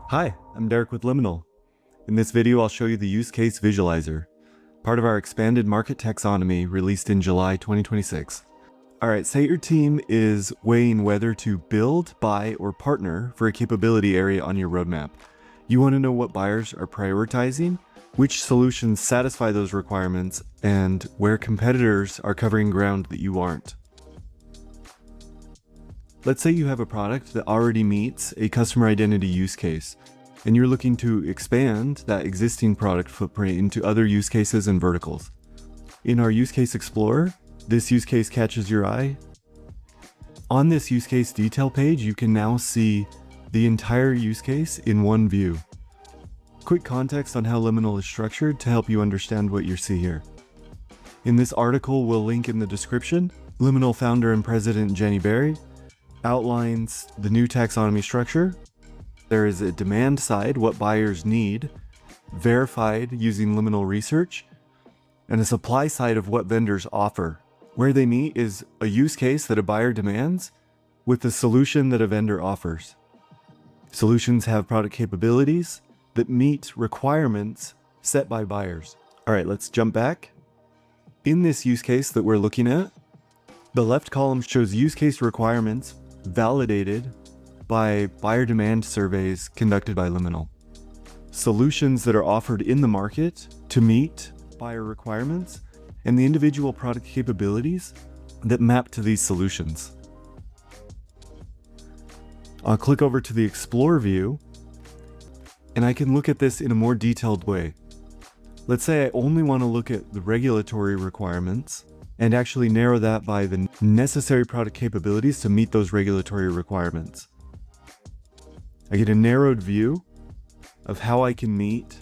Hi, I'm Derek with Liminal. In this video, I'll show you the use case visualizer, part of our expanded market taxonomy released in July 2026. Alright, say your team is weighing whether to build, buy, or partner for a capability area on your roadmap. You want to know what buyers are prioritizing, which solutions satisfy those requirements, and where competitors are covering ground that you aren't. Let's say you have a product that already meets a customer identity use case, and you're looking to expand that existing product footprint into other use cases and verticals. In our Use Case Explorer, this use case catches your eye. On this use case detail page, you can now see the entire use case in one view. Quick context on how Liminal is structured to help you understand what you see here. In this article, we'll link in the description, Liminal founder and president Jenny Berry outlines the new taxonomy structure. There is a demand side, what buyers need, verified using Liminal research, and a supply side of what vendors offer. Where they meet is a use case that a buyer demands with the solution that a vendor offers. Solutions have product capabilities that meet requirements set by buyers. All right, let's jump back. In this use case that we're looking at, the left column shows use case requirements validated by buyer demand surveys conducted by Liminal. Solutions that are offered in the market to meet buyer requirements and the individual product capabilities that map to these solutions. I'll click over to the Explore view and I can look at this in a more detailed way. Let's say I only want to look at the regulatory requirements and actually narrow that by the necessary product capabilities to meet those regulatory requirements. I get a narrowed view of how I can meet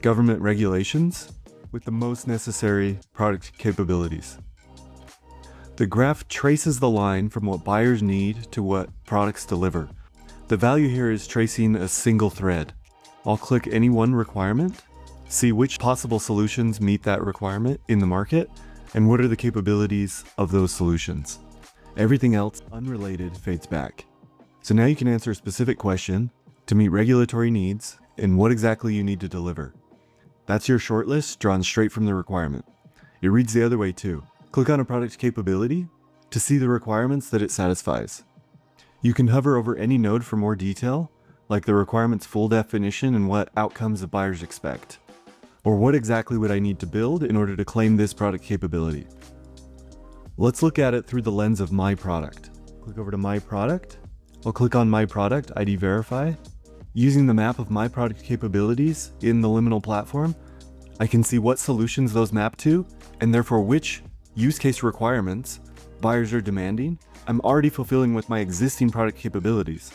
government regulations with the most necessary product capabilities. The graph traces the line from what buyers need to what products deliver. The value here is tracing a single thread. I'll click any one requirement, see which possible solutions meet that requirement in the market, and what are the capabilities of those solutions. Everything else unrelated fades back. So now you can answer a specific question to meet regulatory needs and what exactly you need to deliver. That's your shortlist drawn straight from the requirement. It reads the other way too. Click on a product capability to see the requirements that it satisfies. You can hover over any node for more detail, like the requirement's full definition and what outcomes the buyers expect. Or what exactly would I need to build in order to claim this product capability? Let's look at it through the lens of my product. Click over to my product. I'll click on my product, ID verify. Using the map of my product capabilities in the Liminal platform, I can see what solutions those map to, and therefore which use case requirements buyers are demanding I'm already fulfilling with my existing product capabilities.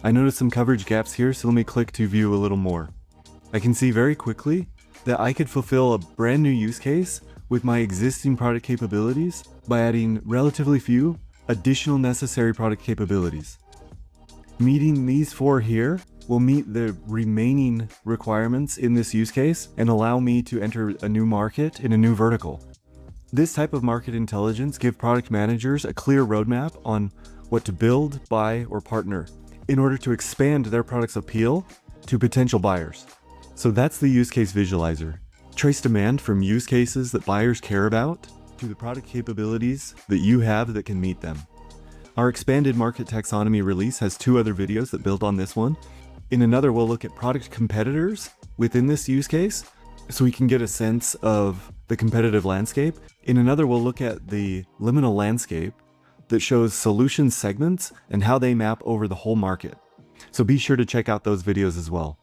I notice some coverage gaps here, so let me click to view a little more. I can see very quickly that I could fulfill a brand new use case with my existing product capabilities by adding relatively few additional necessary product capabilities. Meeting these four here will meet the remaining requirements in this use case and allow me to enter a new market in a new vertical. This type of market intelligence gives product managers a clear roadmap on what to build, buy, or partner in order to expand their product's appeal to potential buyers. So that's the use case visualizer. Trace demand from use cases that buyers care about to the product capabilities that you have that can meet them. Our expanded market taxonomy release has two other videos that build on this one. In another, we'll look at product competitors within this use case so we can get a sense of the competitive landscape. In another, we'll look at the Liminal landscape that shows solution segments and how they map over the whole market. So be sure to check out those videos as well.